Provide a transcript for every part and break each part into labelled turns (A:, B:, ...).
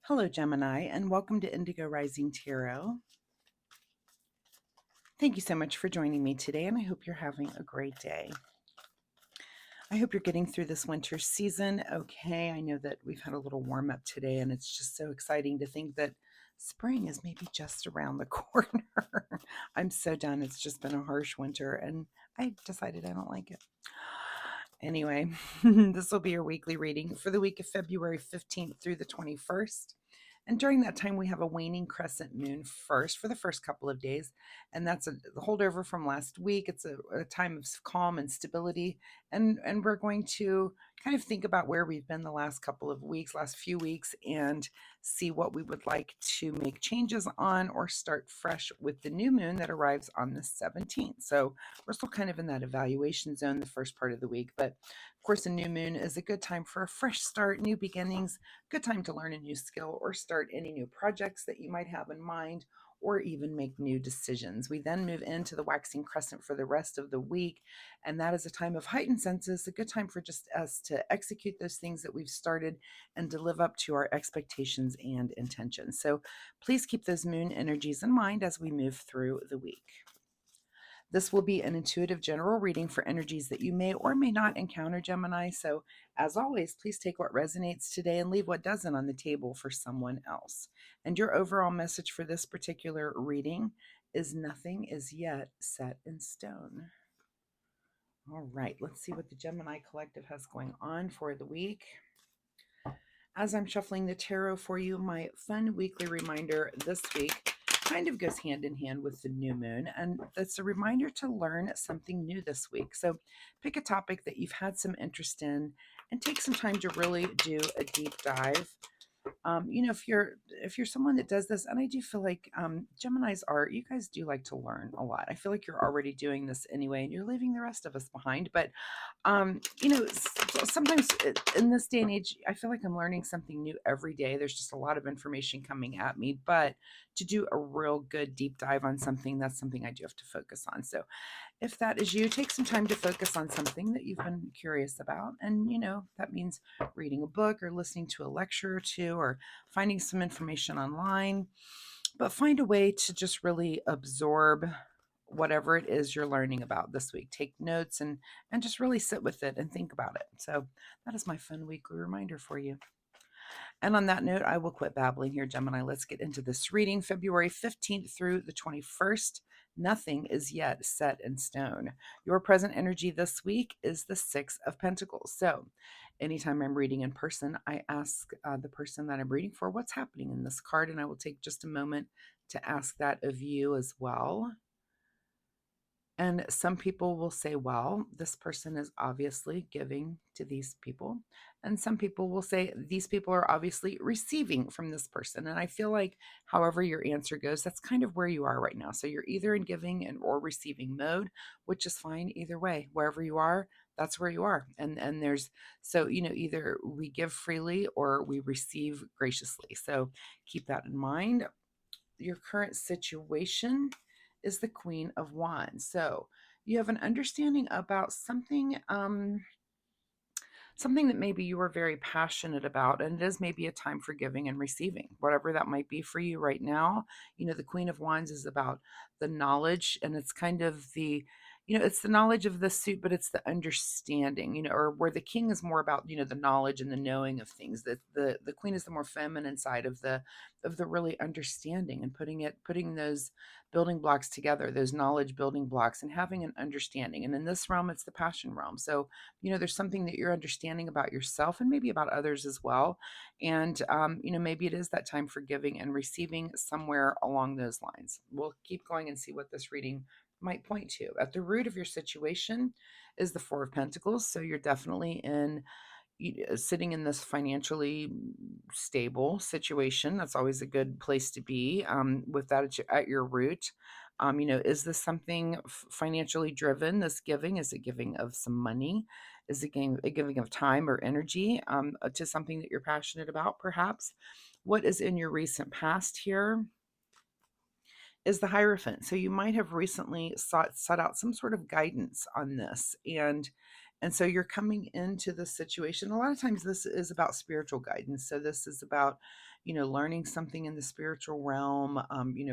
A: Hello, Gemini, and welcome to Indigo Rising Tarot. Thank you so much for joining me today, and I hope you're having a great day. I hope you're getting through this winter season okay. I know that we've had a little warm up today, and it's just so exciting to think that spring is maybe just around the corner. I'm so done. It's just been a harsh winter, and I decided I don't like it. Anyway, this will be your weekly reading for the week of February 15th through the 21st. And during that time, we have a waning crescent moon first for the first couple of days. And that's a holdover from last week. It's a time of calm and stability. And we're going to kind of think about where we've been the last couple of weeks, last few weeks, and see what we would like to make changes on or start fresh with the new moon that arrives on the 17th. So we're still kind of in that evaluation zone the first part of the week. But of course, a new moon is a good time for a fresh start, new beginnings, good time to learn a new skill or start any new projects that you might have in mind, or even make new decisions. We then move into the waxing crescent for the rest of the week, and that is a time of heightened senses, a good time for just us to execute those things that we've started and to live up to our expectations and intentions. So please keep those moon energies in mind as we move through the week. This will be an intuitive general reading for energies that you may or may not encounter, Gemini. So, as always, please take what resonates today and leave what doesn't on the table for someone else. And your overall message for this particular reading is nothing is yet set in stone. All right, let's see what the Gemini Collective has going on for the week. As I'm shuffling the tarot for you, my fun weekly reminder this week kind of goes hand in hand with the new moon, and that's a reminder to learn something new this week. So pick a topic that you've had some interest in and take some time to really do a deep dive. If you're someone that does this, and I do feel like Geminis are, you guys do like to learn a lot. I feel like you're already doing this anyway, and you're leaving the rest of us behind. But sometimes in this day and age, I feel like I'm learning something new every day. There's just a lot of information coming at me, but to do a real good deep dive on something, that's something I do have to focus on. So if that is you, take some time to focus on something that you've been curious about. And, that means reading a book or listening to a lecture or two or finding some information online. But find a way to just really absorb whatever it is you're learning about this week. Take notes and just really sit with it and think about it. So that is my fun weekly reminder for you. And on that note, I will quit babbling here, Gemini. Let's get into this reading. February 15th through the 21st. Nothing is yet set in stone. Your present energy this week is the Six of Pentacles. So anytime I'm reading in person, I ask the person that I'm reading for what's happening in this card, and I will take just a moment to ask that of you as well. And some people will say, well, this person is obviously giving to these people. And some people will say, these people are obviously receiving from this person. And I feel like, however your answer goes, that's kind of where you are right now. So you're either in giving and or receiving mode, which is fine either way. Wherever you are, that's where you are. And there's, so, either we give freely or we receive graciously. So keep that in mind. Your current situation is the Queen of Wands. So you have an understanding about something, something that maybe you are very passionate about, and it is maybe a time for giving and receiving, whatever that might be for you right now. The Queen of Wands is about the knowledge, and it's kind of the, it's the knowledge of the suit, but it's the understanding, or where the king is more about, the knowledge and the knowing of things. That the queen is the more feminine side of the really understanding and putting those building blocks together, those knowledge building blocks, and having an understanding. And in this realm, it's the passion realm. So there's something that you're understanding about yourself and maybe about others as well. And, maybe it is that time for giving and receiving somewhere along those lines. We'll keep going and see what this reading might point to. At the root of your situation is the Four of Pentacles. So you're definitely sitting in this financially stable situation. That's always a good place to be, with that at your root. Is this something financially driven, this giving? Is it giving of some money? Is it a giving of time or energy to something that you're passionate about, perhaps? What is in your recent past here is the Hierophant. So you might have recently sought out some sort of guidance on this. And so you're coming into the situation. A lot of times this is about spiritual guidance. So this is about, learning something in the spiritual realm,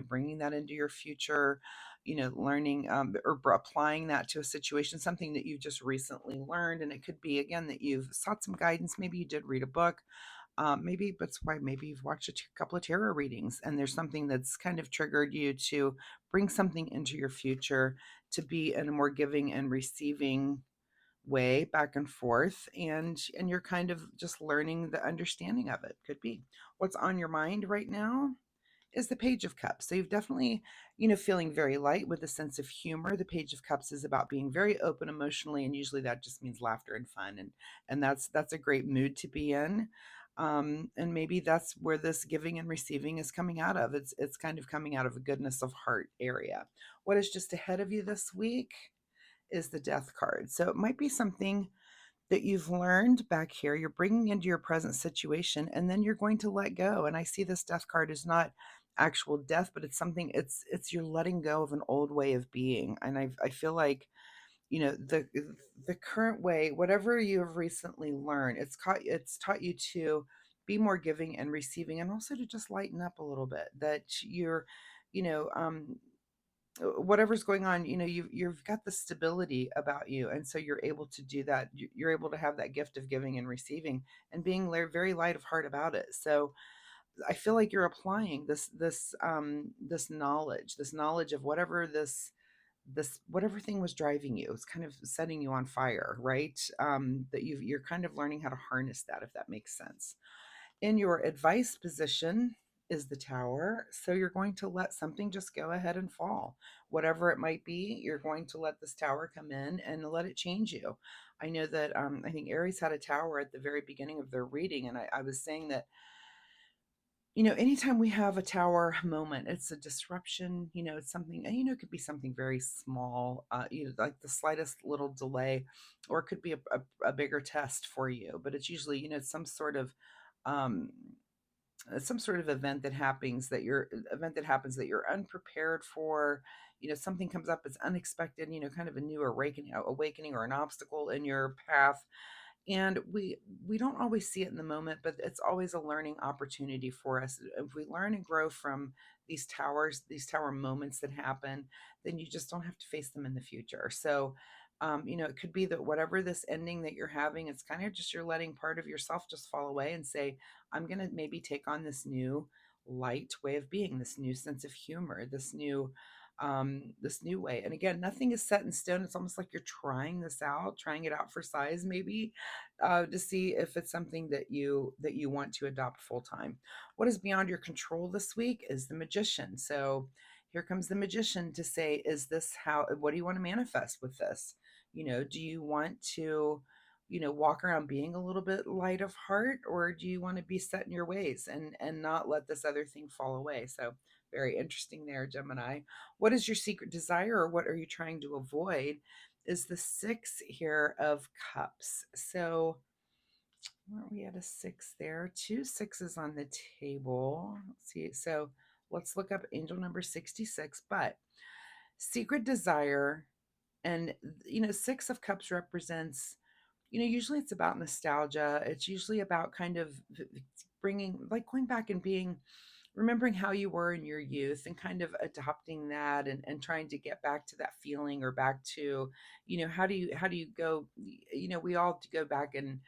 A: bringing that into your future, learning applying that to a situation, something that you've just recently learned. And it could be, again, that you've sought some guidance. Maybe you did read a book. Maybe that's why maybe you've watched couple of tarot readings and there's something that's kind of triggered you to bring something into your future to be in a more giving and receiving way back and forth, and you're kind of just learning the understanding of it. Could be what's on your mind right now is the Page of Cups. So you've definitely, feeling very light with a sense of humor. The Page of Cups is about being very open emotionally, and usually that just means laughter and fun, and that's a great mood to be in. And maybe that's where this giving and receiving is coming out of. It's kind of coming out of a goodness of heart area. What is just ahead of you this week is the Death card. So it might be something that you've learned back here, you're bringing into your present situation, and then you're going to let go. And I see this Death card is not actual death, but it's something, it's you're letting go of an old way of being. And I feel like, the current way, whatever you have recently learned, it's taught you to be more giving and receiving, and also to just lighten up a little bit, that you're, you know whatever's going on, you've got the stability about you, and so you're able to do that. You're able to have that gift of giving and receiving, and being very light of heart about it. So I feel like you're applying this knowledge of whatever this whatever thing was driving you. It's kind of setting you on fire, right? That you're kind of learning how to harness that, if that makes sense. In your advice position is the Tower. So you're going to let something just go ahead and fall. Whatever it might be, you're going to let this Tower come in and let it change you. I know that I think Aries had a Tower at the very beginning of their reading. And I was saying that, anytime we have a Tower moment, it's a disruption. It's something, and it could be something very small, like the slightest little delay, or it could be a bigger test for you. But it's usually, um, some sort of event that happens that you're unprepared for. Something comes up, it's unexpected, kind of a new awakening or an obstacle in your path, and we don't always see it in the moment, but it's always a learning opportunity for us. If we learn and grow from these tower moments that happen, then you just don't have to face them in the future. So it could be that whatever this ending that you're having, it's kind of just you're letting part of yourself just fall away and say, I'm going to maybe take on this new light way of being, this new sense of humor, this new way. And again, nothing is set in stone. It's almost like you're trying it out for size, maybe, to see if it's something that you want to adopt full time. What is beyond your control this week is the Magician. So here comes the Magician to say, is this what do you want to manifest with this? Do you want to, walk around being a little bit light of heart, or do you want to be set in your ways and not let this other thing fall away? So very interesting there, Gemini. What is your secret desire, or what are you trying to avoid? Is the Six here of Cups. So weren't we at a six there? Two sixes on the table. Let's see. So let's look up angel number 66. But secret desire, and Six of Cups represents, usually it's about nostalgia. It's usually about kind of bringing, like, going back and remembering how you were in your youth and kind of adopting that, and trying to get back to that feeling, or back to, how do you go, we all go back and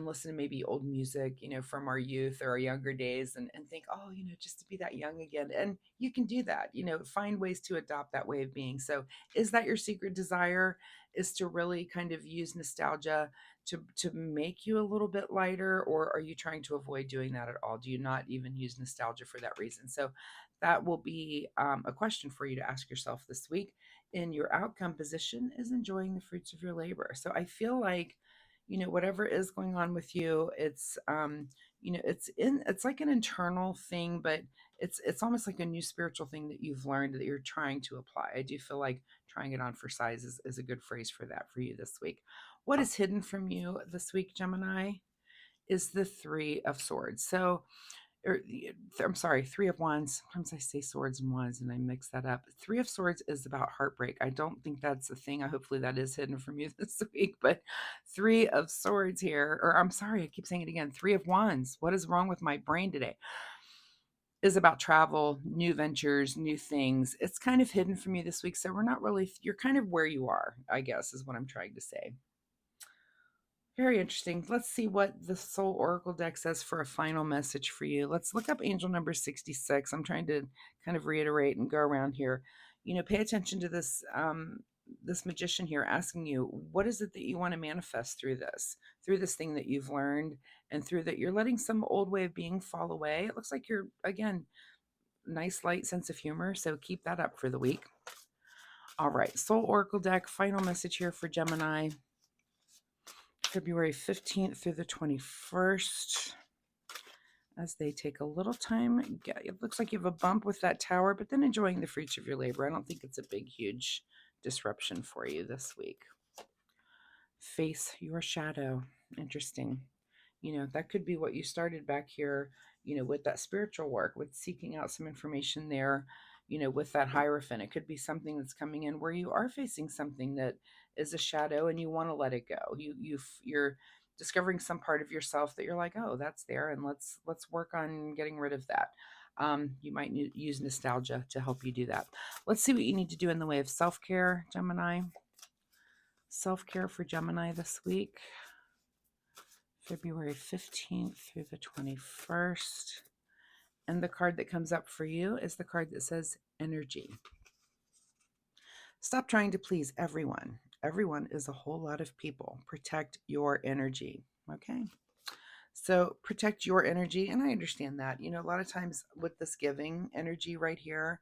A: listen to maybe old music, from our youth or our younger days, and think, oh, just to be that young again. And you can do that, find ways to adopt that way of being. So is that your secret desire, is to really kind of use nostalgia to make you a little bit lighter, or are you trying to avoid doing that at all? Do you not even use nostalgia for that reason? So that will be a question for you to ask yourself this week. In your outcome position is enjoying the fruits of your labor. So I feel like, whatever is going on with you, it's like an internal thing, but it's almost like a new spiritual thing that you've learned that you're trying to apply. I do feel like trying it on for size is a good phrase for that for you this week. What is hidden from you this week, Gemini, is the Three of Swords. So, I'm sorry, Three of Wands. Sometimes I say swords and wands and I mix that up. Three of Swords is about heartbreak. I don't think that's a thing. Hopefully that is hidden from you this week. But Three of Swords here, or I'm sorry, I keep saying it again. Three of Wands. What is wrong with my brain today? is about travel, new ventures, new things. It's kind of hidden from you this week. So we're not really, you're kind of where you are, I guess, is what I'm trying to say. Very interesting. Let's see what the Soul Oracle deck says for a final message for you. Let's look up angel number 66. I'm trying to kind of reiterate and go around here. Pay attention to this magician here asking you, what is it that you want to manifest through this thing that you've learned, and through that you're letting some old way of being fall away. It looks like you're, again, nice light sense of humor, so keep that up for the week. All right, Soul Oracle deck, final message here for Gemini, February 15th through the 21st. As they take a little time, it looks like you have a bump with that tower, but then enjoying the fruits of your labor. I don't think it's a big, huge disruption for you this week. Face your shadow. Interesting. That could be what you started back here, with that spiritual work, with seeking out some information there, with that Hierophant. It could be something that's coming in where you are facing something that is a shadow and you want to let it go. You're discovering some part of yourself that you're like, oh, that's there, and let's work on getting rid of that. You might use nostalgia to help you do that. Let's see what you need to do in the way of self-care, Gemini. Self-care for Gemini this week, February 15th through the 21st. And the card that comes up for you is the card that says energy. Stop trying to please everyone. Everyone is a whole lot of people. Protect your energy. Okay. So protect your energy. And I understand that. A lot of times with this giving energy right here,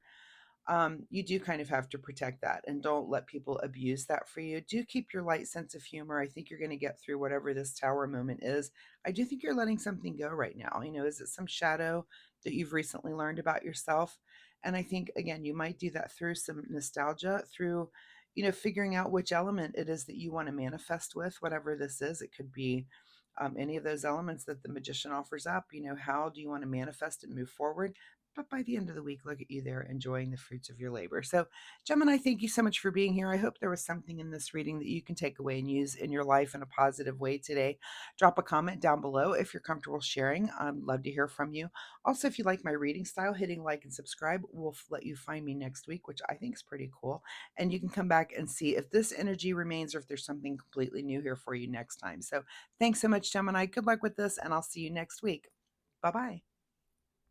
A: you do kind of have to protect that and don't let people abuse that for you. Do keep your light sense of humor. I think you're going to get through whatever this tower moment is. I do think you're letting something go right now. Is it some shadow that you've recently learned about yourself? And I think, again, you might do that through some nostalgia, through, figuring out which element it is that you want to manifest with, whatever this is. It could be any of those elements that the magician offers up. How do you want to manifest and move forward? But by the end of the week, look at you there enjoying the fruits of your labor. So, Gemini, thank you so much for being here. I hope there was something in this reading that you can take away and use in your life in a positive way today. Drop a comment down below if you're comfortable sharing. I'd love to hear from you. Also, if you like my reading style, hitting like and subscribe will let you find me next week, which I think is pretty cool. And you can come back and see if this energy remains or if there's something completely new here for you next time. So, thanks so much, Gemini. Good luck with this, and I'll see you next week. Bye bye.